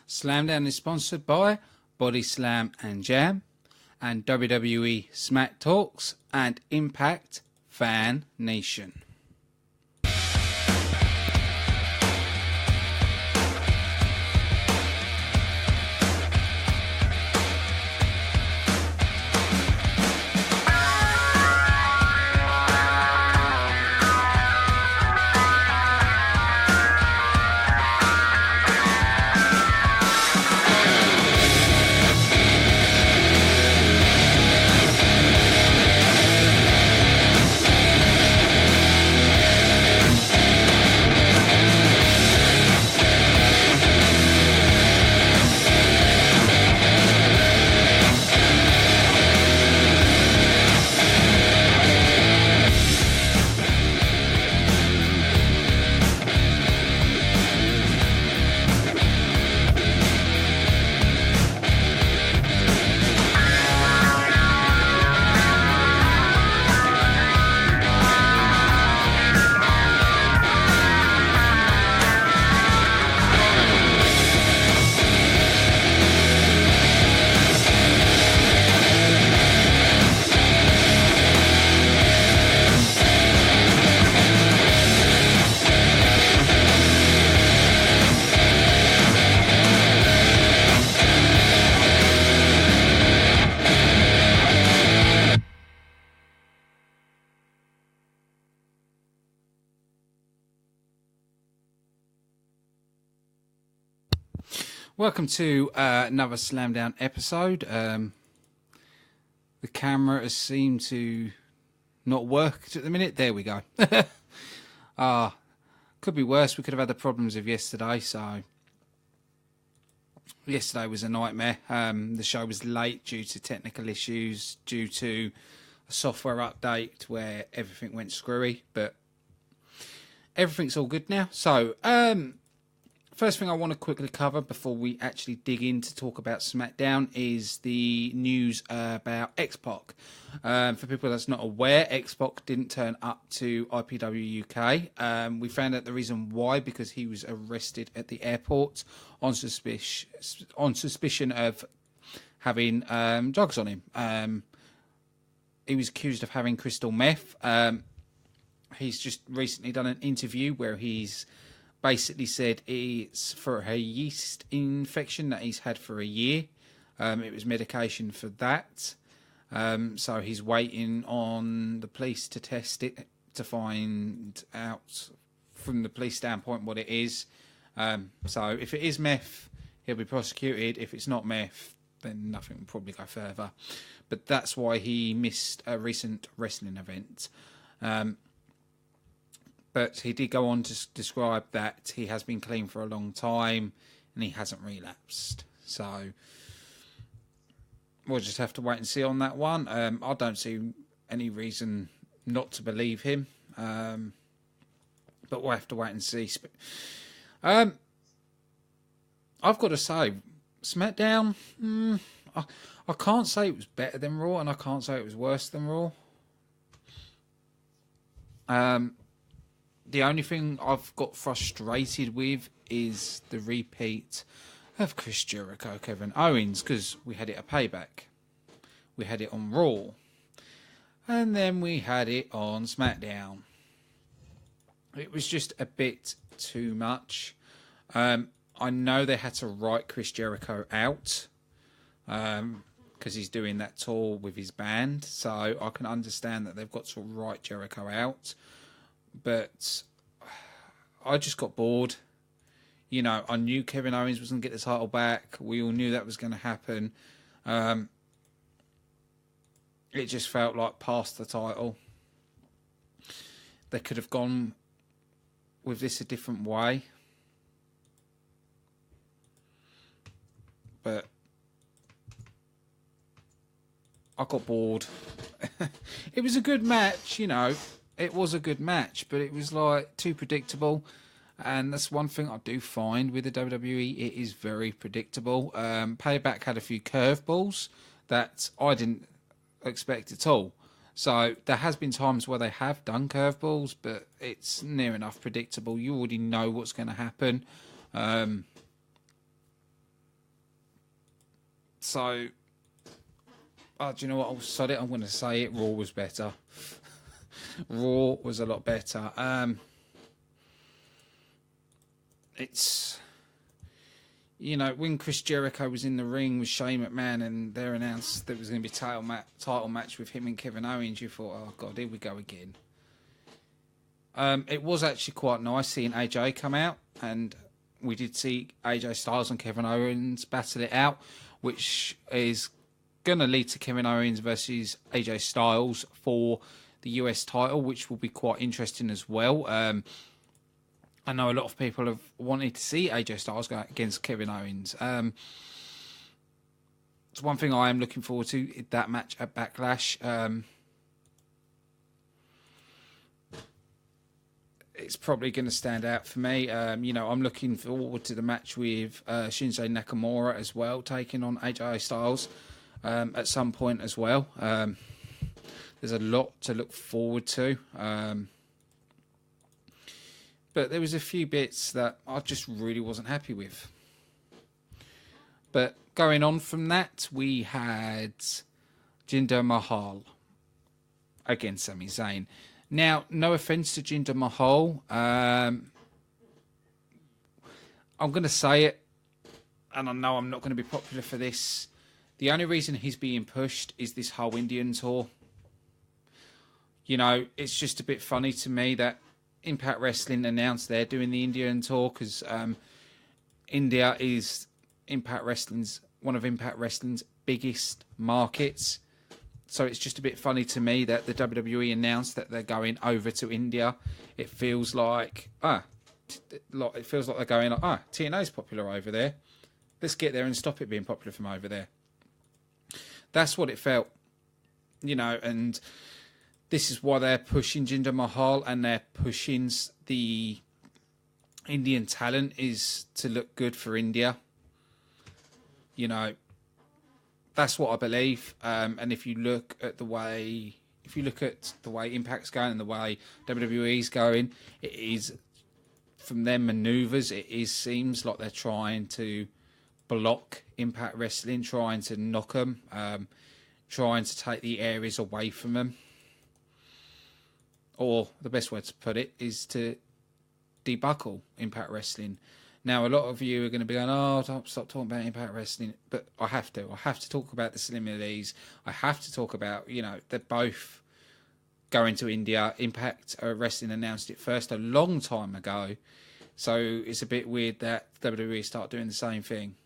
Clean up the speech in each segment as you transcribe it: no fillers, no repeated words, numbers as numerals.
Slamdown is sponsored by BODYSLAM and Jam, and WWE Smack Talks, and Impact Fan Nation. Welcome to another Slamdown episode. The camera has seemed to not work at the minute. There we go. Could be worse. We could have had the problems of yesterday. So yesterday was a nightmare. The show was late due to technical issues, due to a software update where everything went screwy. But everything's all good now. So first thing I want to quickly cover before we actually dig in to talk about SmackDown is the news about X-Pac. For people that's not aware, X-Pac didn't turn up to IPW UK. We found out the reason why, because he was arrested at the airport on suspicion of having drugs on him. He was accused of having crystal meth. He's just recently done an interview where he's basically said it's for a yeast infection that he's had for a year. It was medication for that. So he's waiting on the police to test it to find out from the police standpoint what it is. So if it is meth, he'll be prosecuted. If it's not meth, then nothing will probably go further. But that's why he missed a recent wrestling event. But he did go on to describe that he has been clean for a long time and he hasn't relapsed. So we'll just have to wait and see on that one. I don't see any reason not to believe him. But we'll have to wait and see. I've got to say, SmackDown, I can't say it was better than Raw and I can't say it was worse than Raw. The only thing I've got frustrated with is the repeat of Chris Jericho, Kevin Owens, because we had it a Payback. We had it on Raw. And then we had it on SmackDown. It was just a bit too much. I know they had to write Chris Jericho out because he's doing that tour with his band. So I can understand that they've got to write Jericho out. But I just got bored. You know, I knew Kevin Owens was going to get the title back. We all knew that was going to happen. It just felt like past the title. They could have gone with this a different way. But I got bored. It was a good match, you know. It was a good match, but it was like too predictable. And that's one thing I do find with the WWE. It is very predictable. Payback had a few curveballs that I didn't expect at all. So there has been times where they have done curveballs, but it's near enough predictable. You already know what's going to happen. So, do you know what? I'll sod it. I'm going to say it. Raw was better. Raw was a lot better. It's, you know, when Chris Jericho was in the ring with Shane McMahon and they announced there was going to be a title match with him and Kevin Owens, you thought, oh, God, here we go again. It was actually quite nice seeing AJ come out, and we did see AJ Styles and Kevin Owens battle it out, which is going to lead to Kevin Owens versus AJ Styles for the US title, which will be quite interesting as well. I know a lot of people have wanted to see AJ Styles go against Kevin Owens. It's one thing I am looking forward to, that match at Backlash. It's probably going to stand out for me. You know, I'm looking forward to the match with Shinsuke Nakamura as well, taking on AJ Styles at some point as well. There's a lot to look forward to. But there was a few bits that I just really wasn't happy with. But going on from that, we had Jinder Mahal against Sami Zayn. Now, no offence to Jinder Mahal. I'm going to say it, and I know I'm not going to be popular for this. The only reason he's being pushed is this whole Indian tour. You know, it's just a bit funny to me that Impact Wrestling announced they're doing the Indian tour because India is one of Impact Wrestling's biggest markets. So it's just a bit funny to me that the WWE announced that they're going over to India. It feels like they're going like, TNA's popular over there. Let's get there and stop it being popular from over there. That's what it felt, you know, and this is why they're pushing Jinder Mahal and they're pushing the Indian talent is to look good for India. You know, that's what I believe. And if you look at the way Impact's going and the way WWE's going, it is from their manoeuvres. Seems like they're trying to block Impact Wrestling, trying to knock them, trying to take the areas away from them. Or the best way to put it is to debuckle Impact Wrestling. Now, a lot of you are going to be going, oh, don't stop talking about Impact Wrestling. But I have to. I have to talk about the similarities. I have to talk about, you know, they're both going to India. Impact Wrestling announced it first a long time ago. So it's a bit weird that WWE start doing the same thing.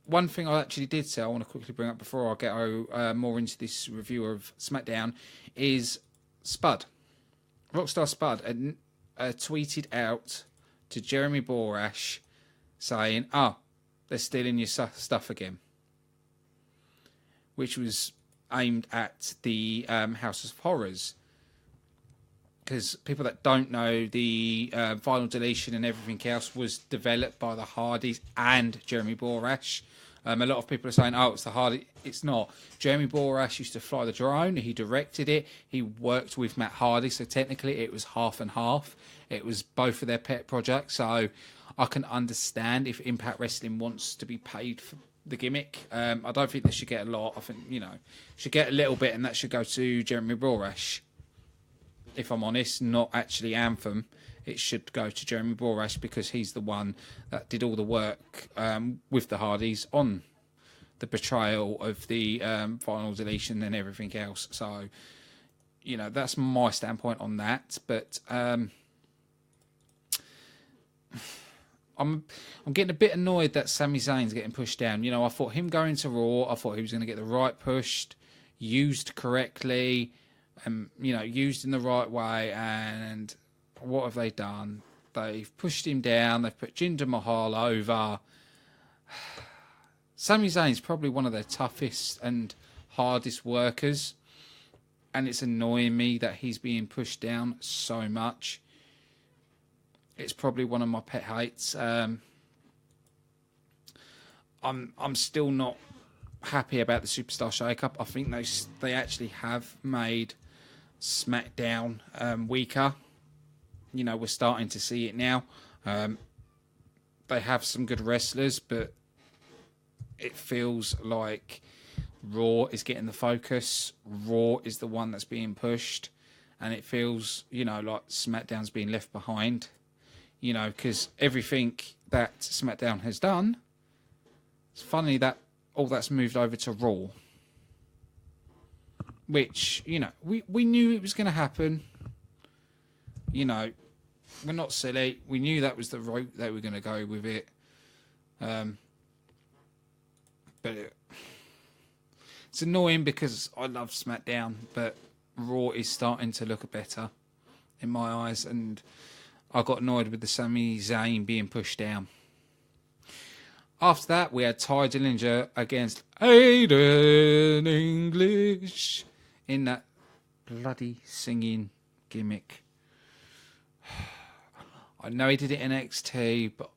One thing I actually did say I want to quickly bring up before I get more into this review of SmackDown is Spud. Rockstar Spud tweeted out to Jeremy Borash saying, they're stealing your stuff again. Which was aimed at the House of Horrors. Because people that don't know, the Vinyl Deletion and everything else was developed by the Hardys and Jeremy Borash. A lot of people are saying, it's the Hardy. It's not. Jeremy Borash used to fly the drone. He directed it. He worked with Matt Hardy. So technically it was half and half. It was both of their pet projects. So I can understand if Impact Wrestling wants to be paid for the gimmick. I don't think they should get a lot. I think, you know, should get a little bit and that should go to Jeremy Borash. If I'm honest, not actually Anthem. It should go to Jeremy Borash because he's the one that did all the work with the Hardys on the portrayal of the Vinyl Deletion and everything else. So, you know, that's my standpoint on that. But I'm getting a bit annoyed that Sami Zayn's getting pushed down. You know, I thought him going to Raw, I thought he was going to get the right push, used correctly, you know, used in the right way, and what have they done? They've pushed him down. They've put Jinder Mahal over. Sami Zayn's probably one of their toughest and hardest workers, and it's annoying me that he's being pushed down so much. It's probably one of my pet hates. I'm still not happy about the Superstar shake-up. I think they actually have made SmackDown weaker. You know, we're starting to see it now. They they have some good wrestlers, but it feels like Raw is getting the focus. Raw is the one that's being pushed. And it feels, you know, like SmackDown's being left behind. You know, because everything that SmackDown has done, it's funny that all that's moved over to Raw. Which, you know, we knew it was going to happen. You know, we're not silly. We knew that was the route they were going to go with it. But it's annoying because I love SmackDown, but Raw is starting to look better in my eyes, and I got annoyed with the Sami Zayn being pushed down. After that, we had Ty Dillinger against Aiden English in that bloody singing gimmick. I know he did it in NXT, but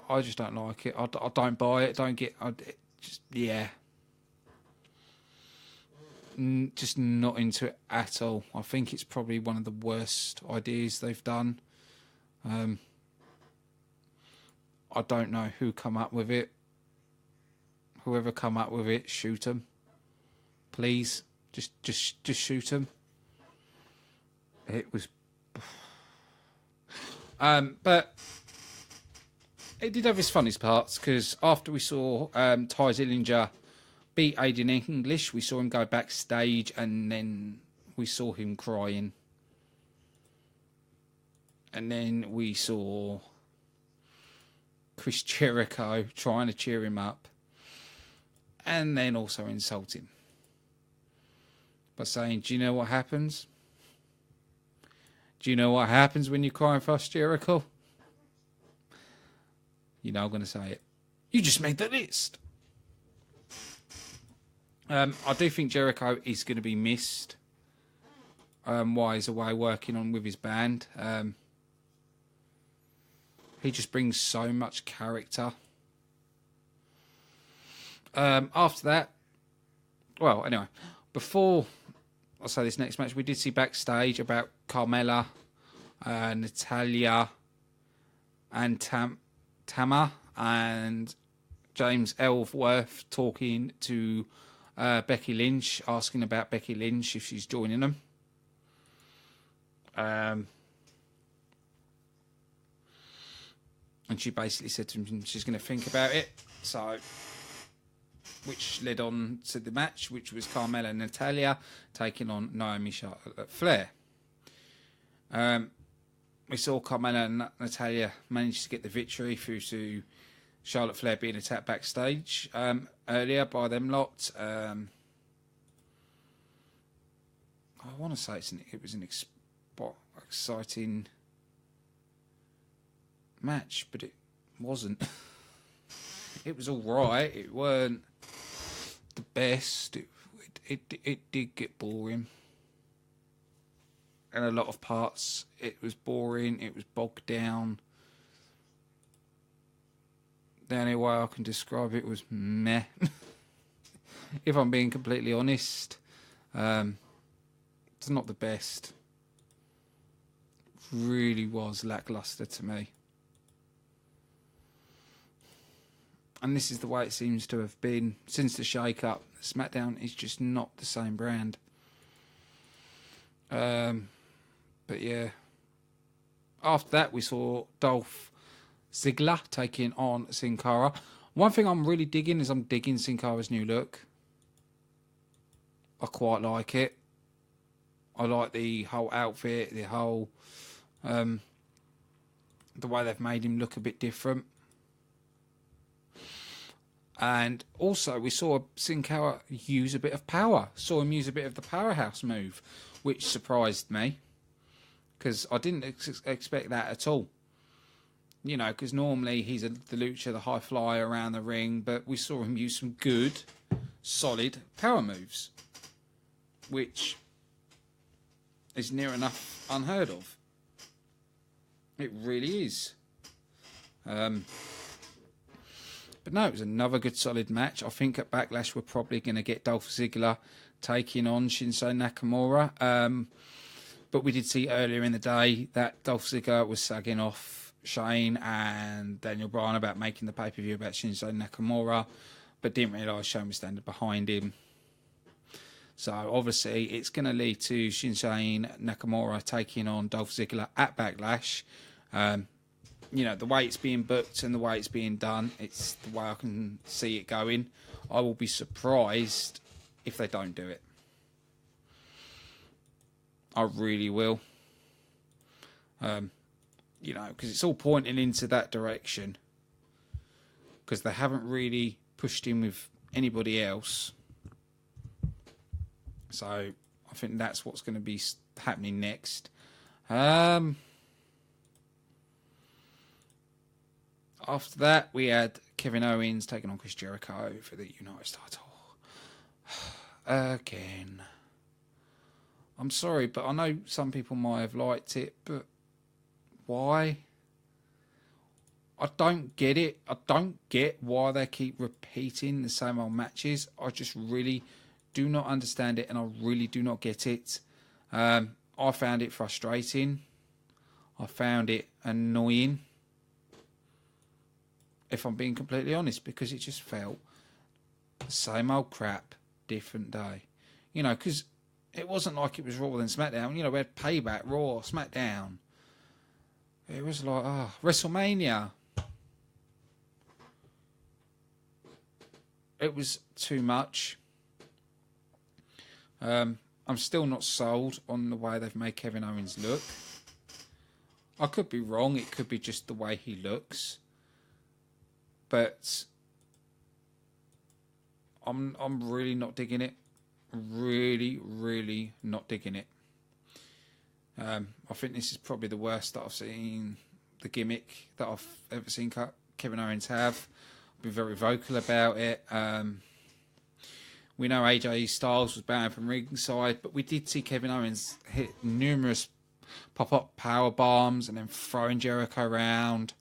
I just don't like it. I don't buy it. Yeah. Just not into it at all. I think it's probably one of the worst ideas they've done. I don't know who come up with it. Whoever come up with it, shoot them, please. Just shoot them. It was, but it did have its funniest parts, because after we saw Ty Dillinger beat Aiden English, we saw him go backstage, and then we saw him crying. And then we saw Chris Jericho trying to cheer him up, and then also insult him by saying, do you know what happens? Do you know what happens when you cry and fuss, Jericho? You know I'm going to say it. You just made the list. I do think Jericho is going to be missed while he's away working on with his band. He just brings so much character. After that, well, anyway, before I say this next match, we did see backstage about Carmela, Natalya, and Tama, and James Ellsworth talking to Becky Lynch, asking about Becky Lynch if she's joining them. And she basically said to him she's going to think about it. So, which led on to the match, which was Carmela and Natalya taking on Naomi, Charlotte, Flair. We saw Carmela and Natalya manage to get the victory through to Charlotte Flair being attacked backstage earlier by them lot. I want to say it was an exciting match, but it wasn't. It was all right. It weren't the best. It did get boring. And a lot of parts, it was boring. It was bogged down. The only way I can describe it was meh. If I'm being completely honest, it's not the best. Really was lackluster to me. And this is the way it seems to have been since the shake-up. SmackDown is just not the same brand. But yeah. After that, we saw Dolph Ziggler taking on Sin Cara. One thing I'm really digging is I'm digging Sin Cara's new look. I quite like it. I like the whole outfit, the whole... the way they've made him look a bit different. And also, we saw Sin Cara use a bit of power. Saw him use a bit of the powerhouse move, which surprised me. Because I didn't expect that at all. You know, because normally he's the lucha, the high flyer around the ring. But we saw him use some good, solid power moves. Which is near enough unheard of. It really is. But no, it was another good solid match. I think at Backlash we're probably going to get Dolph Ziggler taking on Shinsuke Nakamura. But we did see earlier in the day that Dolph Ziggler was sagging off Shane and Daniel Bryan about making the pay-per-view about Shinsuke Nakamura, but didn't realise Shane was standing behind him. So obviously it's going to lead to Shinsuke Nakamura taking on Dolph Ziggler at Backlash. You know, the way it's being booked and the way it's being done, it's the way I can see it going. I will be surprised if they don't do it. I really will. You know, because it's all pointing into that direction. Because they haven't really pushed him with anybody else. So I think that's what's going to be happening next. After that, we had Kevin Owens taking on Chris Jericho for the United title. Again. I'm sorry, but I know some people might have liked it, but why? I don't get it. I don't get why they keep repeating the same old matches. I just really do not understand it, and I really do not get it. I found it frustrating. I found it annoying. If I'm being completely honest, because it just felt the same old crap, different day. You know, because it wasn't like it was Raw than SmackDown. You know, we had Payback, Raw, SmackDown. It was like, WrestleMania. It was too much. I'm still not sold on the way they've made Kevin Owens look. I could be wrong. It could be just the way he looks. But I'm really not digging it. Really, really not digging it. I think this is probably the worst that I've seen, the gimmick that I've ever seen Kevin Owens have. I've been very vocal about it. We know AJ Styles was banned from ringside, but we did see Kevin Owens hit numerous pop-up power bombs and then throwing Jericho around.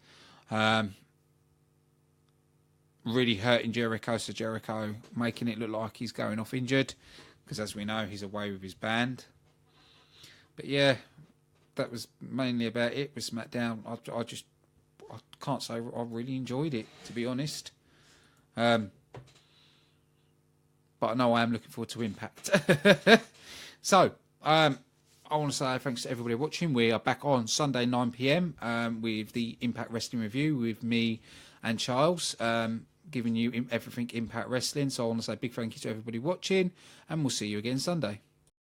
Really hurting Jericho, so Jericho making it look like he's going off injured, because as we know, he's away with his band. But yeah, that was mainly about it with SmackDown. I can't say I really enjoyed it, to be honest. But I know I am looking forward to Impact. So, I want to say thanks to everybody watching. We are back on Sunday 9 PM with the Impact Wrestling Review with me and Charles, giving you everything Impact Wrestling. So I want to say a big thank you to everybody watching, and we'll see you again Sunday.